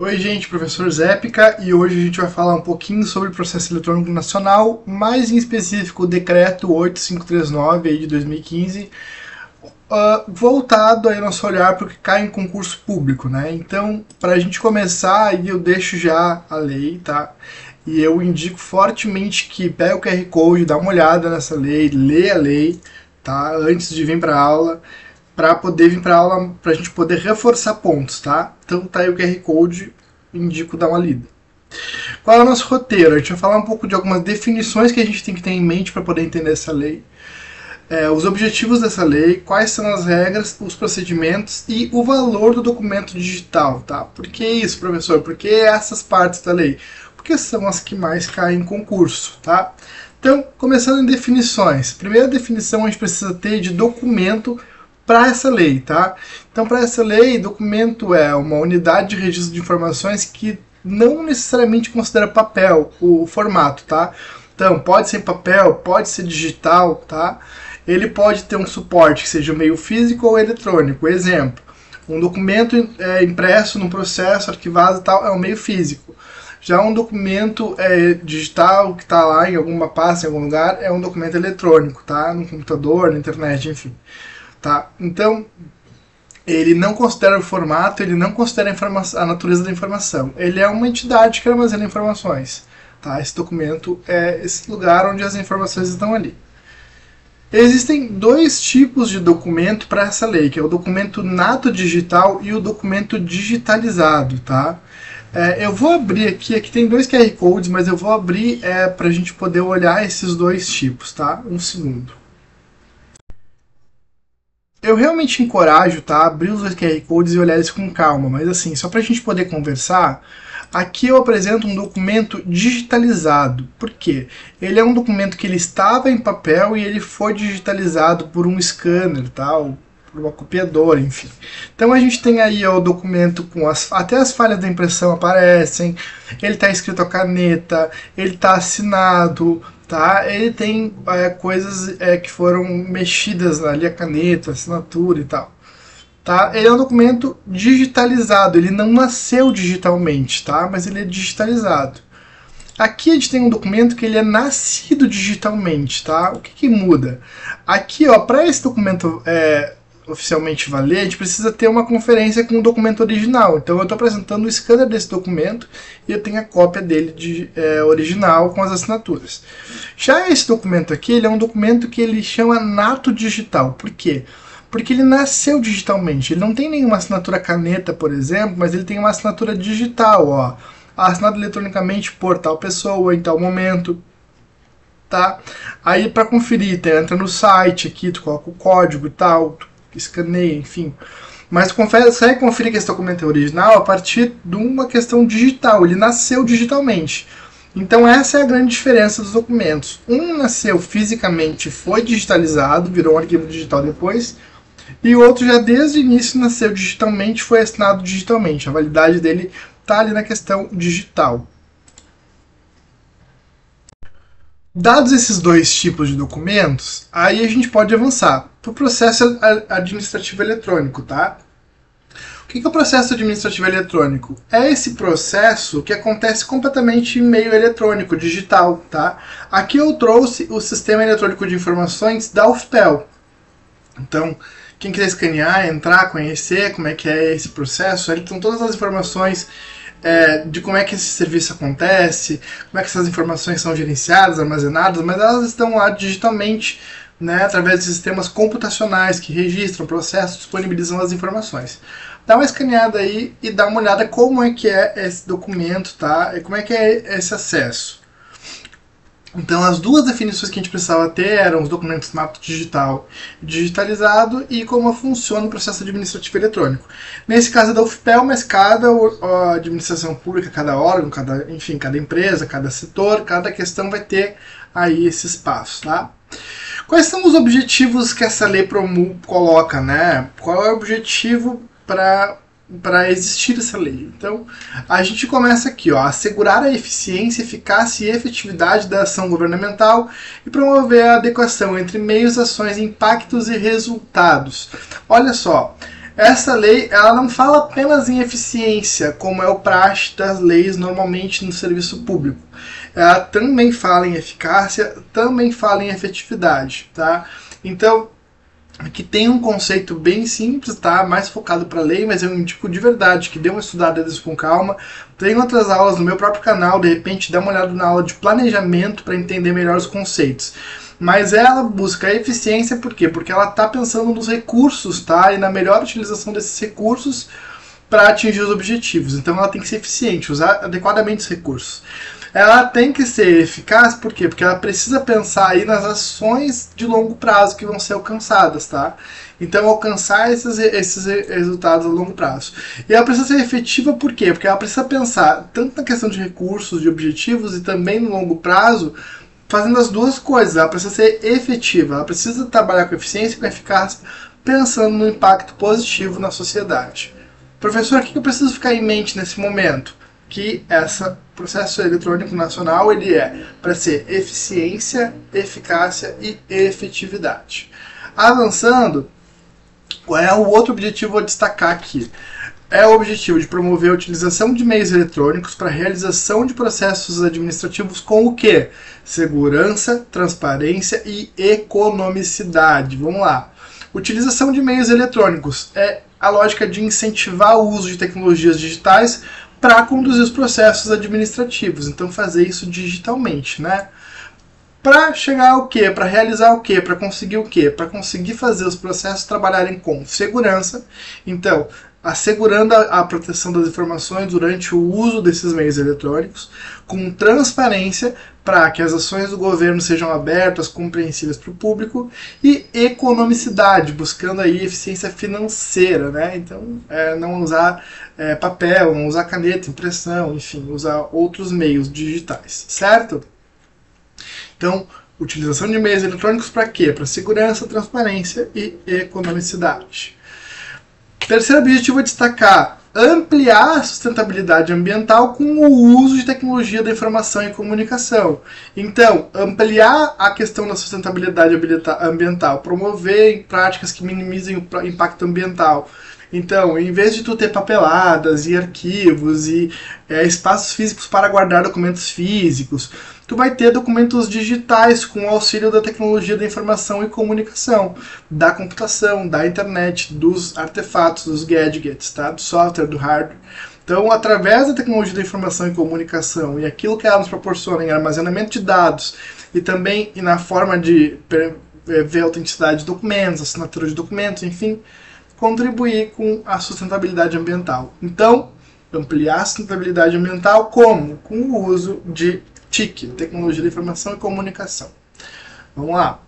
Oi, gente, professor Zépica, e hoje a gente vai falar um pouquinho sobre o processo eletrônico nacional, mais em específico o decreto 8539 aí de 2015, voltado aí nosso olhar para o que cai em concurso público, né? Então, para a gente começar, aí eu deixo já a lei, tá? E eu indico fortemente que pegue o QR Code, dá uma olhada nessa lei, lê a lei, tá? Antes de vir para a aula, para poder vir para aula, para a gente poder reforçar pontos, tá? Então tá aí o QR Code, indico dar uma lida. Qual é o nosso roteiro? A gente vai falar um pouco de algumas definições que a gente tem que ter em mente para poder entender essa lei, os objetivos dessa lei, quais são as regras, os procedimentos e o valor do documento digital, tá? Por que isso, professor? Por que essas partes da lei? Porque são as que mais caem em concurso, tá? Então, começando em definições. Primeira definição a gente precisa ter de documento para essa lei, tá? Então, para essa lei, documento é uma unidade de registro de informações que não necessariamente considera papel, o formato, tá? Então, pode ser papel, pode ser digital, tá? Ele pode ter um suporte que seja meio físico ou eletrônico. Exemplo, um documento impresso num processo, arquivado e tal, é um meio físico. Já um documento digital que está lá em alguma pasta, em algum lugar, é um documento eletrônico, tá? No computador, na internet, enfim. Tá? Então, ele não considera o formato, ele não considera a natureza da informação. Ele é uma entidade que armazena informações. Tá? Esse documento é esse lugar onde as informações estão ali. Existem dois tipos de documento para essa lei, que é o documento nato digital e o documento digitalizado. Tá? Eu vou abrir aqui tem dois QR Codes, mas eu vou abrir para a gente poder olhar esses dois tipos. Tá? Um segundo. Eu realmente encorajo, tá, abrir os QR Codes e olhar eles com calma, mas assim, só para a gente poder conversar, aqui eu apresento um documento digitalizado. Por quê? Ele é um documento que ele estava em papel e ele foi digitalizado por um scanner, tá, ou por uma copiadora, enfim. Então a gente tem aí o documento com até as falhas da impressão aparecem, ele está escrito a caneta, ele está assinado, tá? Ele tem coisas que foram mexidas ali, a caneta, a assinatura e tal. Tá? Ele é um documento digitalizado, ele não nasceu digitalmente, tá? Mas ele é digitalizado. Aqui a gente tem um documento que ele é nascido digitalmente, tá? O que muda? Aqui, ó, para esse documento oficialmente valer, a gente precisa ter uma conferência com o documento original. Então eu estou apresentando o scanner desse documento e eu tenho a cópia dele original com as assinaturas. Já esse documento aqui, ele é um documento que ele chama nato digital. Por quê? Porque ele nasceu digitalmente. Ele não tem nenhuma assinatura caneta, por exemplo, mas ele tem uma assinatura digital, ó. Assinado eletronicamente por tal pessoa em tal momento. Tá? Aí para conferir, entra no site aqui, tu coloca o código e tal, escaneia, enfim. Mas consegue conferir que esse documento é original a partir de uma questão digital, ele nasceu digitalmente. Então essa é a grande diferença dos documentos. Um nasceu fisicamente, foi digitalizado, virou um arquivo digital depois, e o outro já desde o início nasceu digitalmente, foi assinado digitalmente. A validade dele está ali na questão digital. Dados esses dois tipos de documentos, aí a gente pode avançar para o processo administrativo eletrônico, tá? O que é o processo administrativo eletrônico? É esse processo que acontece completamente em meio eletrônico, digital, tá? Aqui eu trouxe o Sistema Eletrônico de Informações da UFPEL. Então, quem quiser escanear, entrar, conhecer como é que é esse processo, ali estão todas as informações de como é que esse serviço acontece, como é que essas informações são gerenciadas, armazenadas, mas elas estão lá digitalmente, né, através de sistemas computacionais que registram processos, disponibilizam as informações. Dá uma escaneada aí e dá uma olhada como é que é esse documento, tá? E como é que é esse acesso. Então as duas definições que a gente precisava ter eram os documentos nato digital e digitalizado e como funciona o processo administrativo eletrônico. Nesse caso é da UFPEL, mas cada administração pública, cada órgão, enfim, cada empresa, cada setor, cada questão vai ter aí esses passos, tá? Quais são os objetivos que essa lei coloca, né? Qual é o objetivo para existir essa lei? Então, a gente começa aqui, ó, assegurar a eficiência, eficácia e efetividade da ação governamental e promover a adequação entre meios, ações, impactos e resultados. Olha só, essa lei ela não fala apenas em eficiência, como é o praxe das leis normalmente no serviço público. Ela também fala em eficácia, também fala em efetividade, tá? Então, aqui tem um conceito bem simples, tá? Mais focado para a lei, mas eu indico de verdade que dê uma estudada nisso com calma. Tem outras aulas no meu próprio canal, de repente dá uma olhada na aula de planejamento para entender melhor os conceitos. Mas ela busca a eficiência por quê? Porque ela está pensando nos recursos, tá? E na melhor utilização desses recursos para atingir os objetivos. Então ela tem que ser eficiente, usar adequadamente os recursos. Ela tem que ser eficaz, por quê? Porque ela precisa pensar aí nas ações de longo prazo que vão ser alcançadas, tá? Então, alcançar esses resultados a longo prazo. E ela precisa ser efetiva, por quê? Porque ela precisa pensar tanto na questão de recursos, de objetivos e também no longo prazo, fazendo as duas coisas. Ela precisa ser efetiva, ela precisa trabalhar com eficiência e com eficácia, pensando no impacto positivo na sociedade. Professor, o que eu preciso ficar em mente nesse momento? Que esse processo eletrônico nacional ele é para ser eficiência, eficácia e efetividade. Avançando, qual é o outro objetivo a destacar aqui? É o objetivo de promover a utilização de meios eletrônicos para a realização de processos administrativos com o quê? Segurança, transparência e economicidade. Vamos lá. Utilização de meios eletrônicos é a lógica de incentivar o uso de tecnologias digitais para conduzir os processos administrativos. Então, fazer isso digitalmente, né? Para chegar ao quê? Para realizar o quê? Para conseguir o quê? Para conseguir fazer os processos trabalharem com segurança. Então, assegurando a proteção das informações durante o uso desses meios eletrônicos, com transparência para que as ações do governo sejam abertas, compreensíveis para o público, e economicidade, buscando aí eficiência financeira, né? Então, não usar papel, não usar caneta, impressão, enfim, usar outros meios digitais, certo? Então, utilização de meios eletrônicos para quê? Para segurança, transparência e economicidade. Terceiro objetivo é destacar ampliar a sustentabilidade ambiental com o uso de tecnologia da informação e comunicação. Então, ampliar a questão da sustentabilidade ambiental, promover práticas que minimizem o impacto ambiental. Então, em vez de tu ter papeladas e arquivos e espaços físicos para guardar documentos físicos, tu vai ter documentos digitais com o auxílio da tecnologia da informação e comunicação, da computação, da internet, dos artefatos, dos gadgets, tá? Do software, do hardware. Então, através da tecnologia da informação e comunicação e aquilo que ela nos proporciona em armazenamento de dados e também na forma de ver a autenticidade de documentos, assinatura de documentos, enfim, contribuir com a sustentabilidade ambiental. Então, ampliar a sustentabilidade ambiental como? Com o uso de TIC, Tecnologia da Informação e Comunicação. Vamos lá.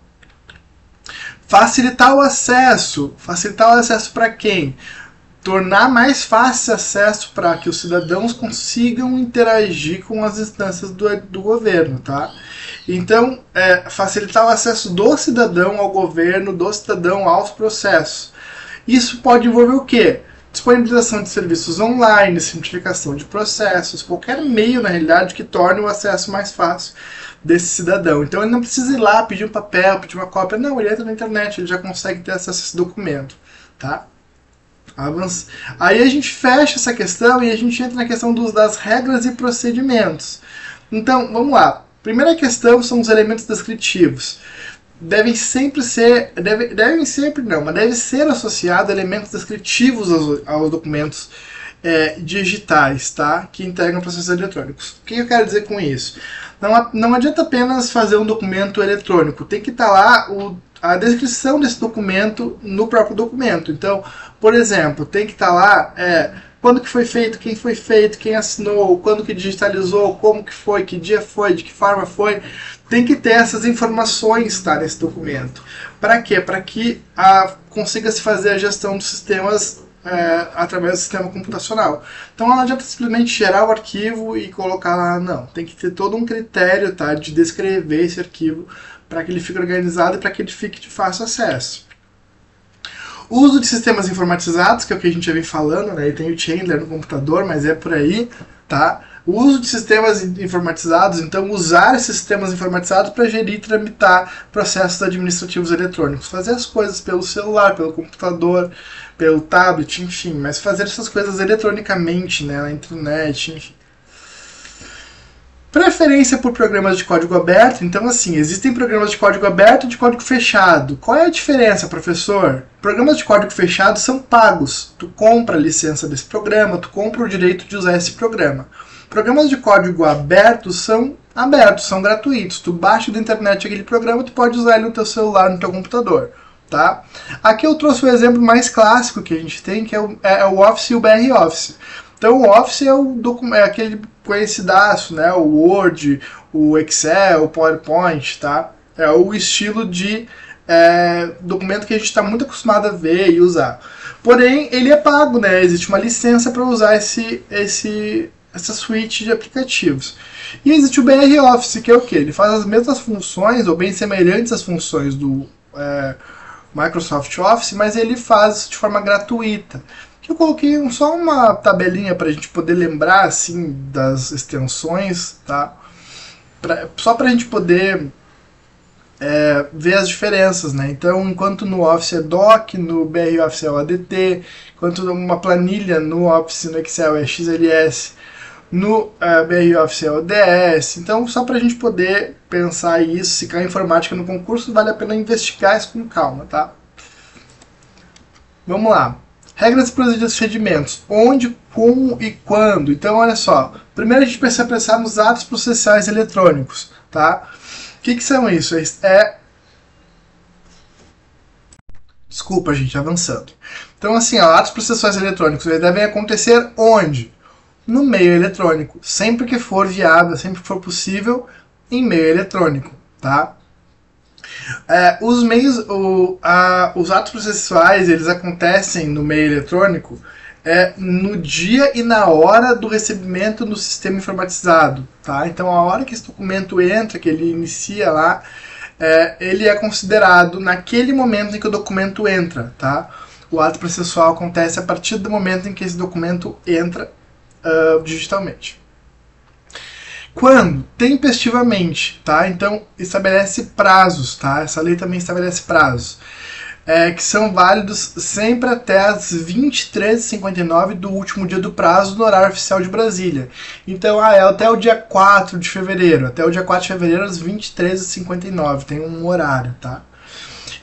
Facilitar o acesso. Facilitar o acesso para quem? Tornar mais fácil acesso para que os cidadãos consigam interagir com as instâncias do governo, tá? Então, facilitar o acesso do cidadão ao governo, do cidadão aos processos. Isso pode envolver o quê? Disponibilização de serviços online, simplificação de processos, qualquer meio, na realidade, que torne o acesso mais fácil desse cidadão. Então ele não precisa ir lá pedir um papel, pedir uma cópia, não, ele entra na internet, ele já consegue ter acesso a esse documento, tá? Aí a gente fecha essa questão e a gente entra na questão das regras e procedimentos. Então, vamos lá. Primeira questão são os elementos descritivos. Deve ser associado a elementos descritivos aos documentos digitais, tá? Que integram processos eletrônicos. O que eu quero dizer com isso? Não adianta apenas fazer um documento eletrônico, tem que estar lá a descrição desse documento no próprio documento. Então, por exemplo, tem que estar lá quando que foi feito, quem assinou, quando que digitalizou, como que foi, que dia foi, de que forma foi. Tem que ter essas informações, tá, nesse documento. Para quê? Para que consiga se fazer a gestão dos sistemas através do sistema computacional. Então não adianta simplesmente gerar o arquivo e colocar lá, não. Tem que ter todo um critério, tá, de descrever esse arquivo para que ele fique organizado e para que ele fique de fácil acesso. O uso de sistemas informatizados, que é o que a gente já vem falando, né? E tem o Chandler no computador, mas é por aí, tá? O uso de sistemas informatizados, então usar esses sistemas informatizados para gerir e tramitar processos administrativos eletrônicos. Fazer as coisas pelo celular, pelo computador, pelo tablet, enfim, mas fazer essas coisas eletronicamente, né, na internet, enfim. Preferência por programas de código aberto. Então, assim, existem programas de código aberto e de código fechado. Qual é a diferença, professor? Programas de código fechado são pagos. Tu compra a licença desse programa, tu compra o direito de usar esse programa. Programas de código aberto são gratuitos. Tu baixa da internet aquele programa, tu pode usar ele no teu celular, no teu computador. Tá? Aqui eu trouxe o exemplo mais clássico que a gente tem, que é o Office e o BR Office. Então o Office é aquele conhecidaço, né? O Word, o Excel, o PowerPoint, tá? É o estilo de documento que a gente está muito acostumado a ver e usar. Porém, ele é pago, né? Existe uma licença para usar essa suite de aplicativos. E existe o BR Office, que é o quê? Ele faz as mesmas funções, ou bem semelhantes às funções do Microsoft Office, mas ele faz de forma gratuita. Que eu coloquei só uma tabelinha para a gente poder lembrar assim das extensões, tá? Só para a gente poder ver as diferenças, né? Então, enquanto no Office é Doc, no BR Office é o ADT, enquanto uma planilha no Office, no Excel é XLS, no BR Office é o DS. Então, só para a gente poder pensar isso, se cair informática no concurso, vale a pena investigar isso com calma, tá? Vamos lá. Regras e procedimentos. Onde, como e quando. Então, olha só. Primeiro a gente precisa pensar nos atos processuais eletrônicos. Tá? O que são isso? Desculpa, gente, avançando. Então, assim, atos processuais eletrônicos eles devem acontecer onde? No meio eletrônico. Sempre que for viável, sempre que for possível, em meio eletrônico. Tá? Os atos processuais eles acontecem no meio eletrônico no dia e na hora do recebimento no sistema informatizado, tá? Então a hora que esse documento entra, que ele inicia lá, ele é considerado naquele momento em que o documento entra, tá? O ato processual acontece a partir do momento em que esse documento entra digitalmente. Quando? Tempestivamente, tá? Então, estabelece prazos, tá? Essa lei também estabelece prazos, que são válidos sempre até as 23h59 do último dia do prazo no horário oficial de Brasília. Então, é até o dia 4 de fevereiro, até o dia 4 de fevereiro às 23h59, tem um horário, tá?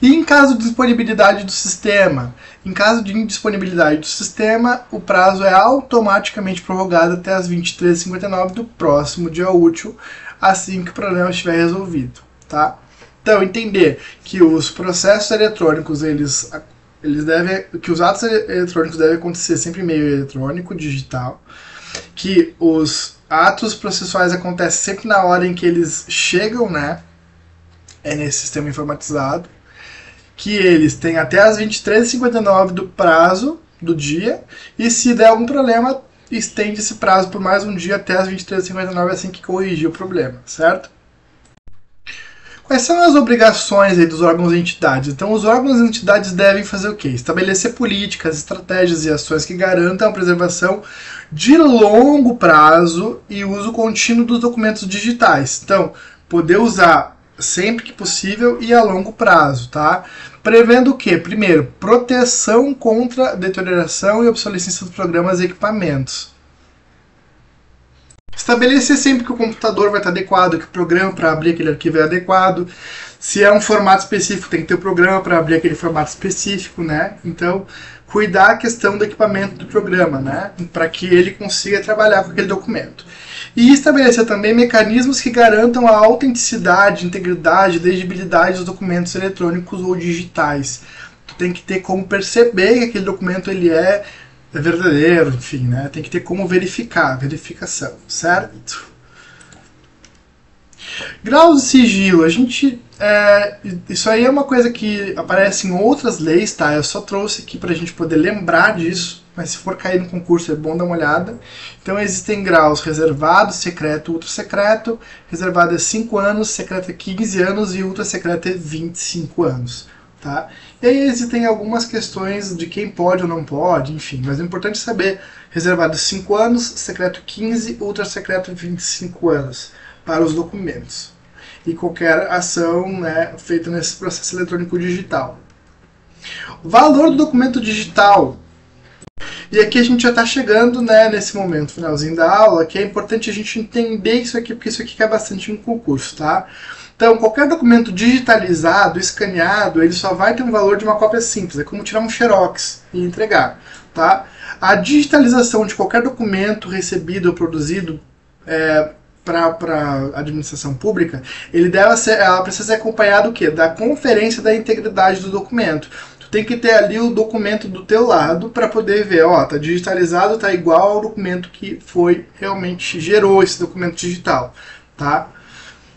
E em caso de disponibilidade do sistema? Em caso de indisponibilidade do sistema, o prazo é automaticamente prorrogado até as 23h59 do próximo dia útil, assim que o problema estiver resolvido. Tá? Então, entender que os processos eletrônicos, que os atos eletrônicos devem acontecer sempre em meio eletrônico, digital, que os atos processuais acontecem sempre na hora em que eles chegam, né? Nesse sistema informatizado, que eles têm até as 23h59 do prazo do dia, e se der algum problema, estende esse prazo por mais um dia até as 23h59, assim que corrigir o problema, certo? Quais são as obrigações aí dos órgãos e entidades? Então, os órgãos e entidades devem fazer o quê? Estabelecer políticas, estratégias e ações que garantam a preservação de longo prazo e uso contínuo dos documentos digitais. Então, poder usar sempre que possível e a longo prazo, tá? Prevendo o quê? Primeiro, proteção contra deterioração e obsolescência dos programas e equipamentos. Estabelecer sempre que o computador vai estar adequado, que o programa para abrir aquele arquivo é adequado. Se é um formato específico, tem que ter o programa para abrir aquele formato específico, né? Então, cuidar a questão do equipamento do programa, né? Para que ele consiga trabalhar com aquele documento. E estabelecer também mecanismos que garantam a autenticidade, integridade e legibilidade dos documentos eletrônicos ou digitais. Tu tem que ter como perceber que aquele documento ele é verdadeiro, enfim, né? Tem que ter como verificação, certo? Graus de sigilo, isso aí é uma coisa que aparece em outras leis, tá? Eu só trouxe aqui pra gente poder lembrar disso, mas se for cair no concurso é bom dar uma olhada. Então existem graus reservado, secreto, ultra secreto. Reservado é 5 anos, secreto é 15 anos e ultra secreto é 25 anos, tá? E aí existem algumas questões de quem pode ou não pode, enfim, mas é importante saber, reservado 5 anos, secreto 15, ultra secreto 25 anos para os documentos. E qualquer ação, né, feita nesse processo eletrônico digital. O valor do documento digital. E aqui a gente já está chegando, né, nesse momento, finalzinho da aula, que é importante a gente entender isso aqui, porque isso aqui cai bastante no concurso, tá? Então, qualquer documento digitalizado, escaneado, ele só vai ter um valor de uma cópia simples. É como tirar um xerox e entregar, tá? A digitalização de qualquer documento recebido ou produzido para a administração pública, ela precisa ser acompanhada do quê? Da conferência da integridade do documento. Tu tem que ter ali o documento do teu lado para poder ver, ó, tá digitalizado, tá igual ao documento que foi realmente gerou esse documento digital, tá?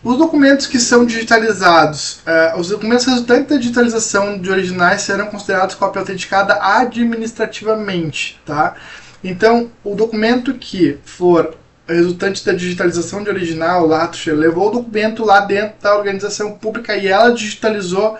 Os documentos que são digitalizados, os documentos resultantes da digitalização de originais serão considerados cópia autenticada administrativamente, tá? Então, o documento que for resultante da digitalização de original, lá levou o documento lá dentro da organização pública e ela digitalizou,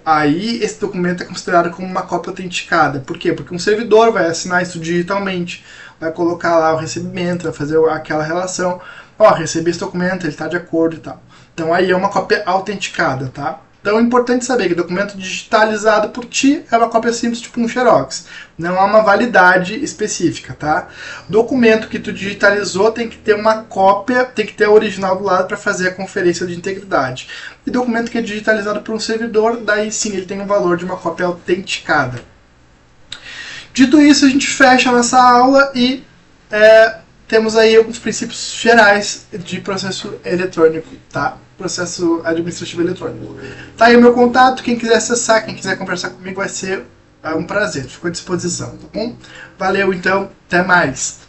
aí esse documento é considerado como uma cópia autenticada. Por quê? Porque um servidor vai assinar isso digitalmente, vai colocar lá o recebimento, vai fazer aquela relação. Ó, recebi esse documento, ele está de acordo e tal. Então aí é uma cópia autenticada, tá? Então é importante saber que documento digitalizado por ti é uma cópia simples, tipo um xerox. Não há uma validade específica, tá? Documento que tu digitalizou tem que ter uma cópia, tem que ter a original do lado para fazer a conferência de integridade. E documento que é digitalizado por um servidor, daí sim ele tem um valor de uma cópia autenticada. Dito isso, a gente fecha a nossa aula e temos aí alguns princípios gerais de processo eletrônico, tá? Processo administrativo eletrônico. Tá aí o meu contato, quem quiser acessar, quem quiser conversar comigo vai ser um prazer, fico à disposição, tá bom? Valeu então, até mais!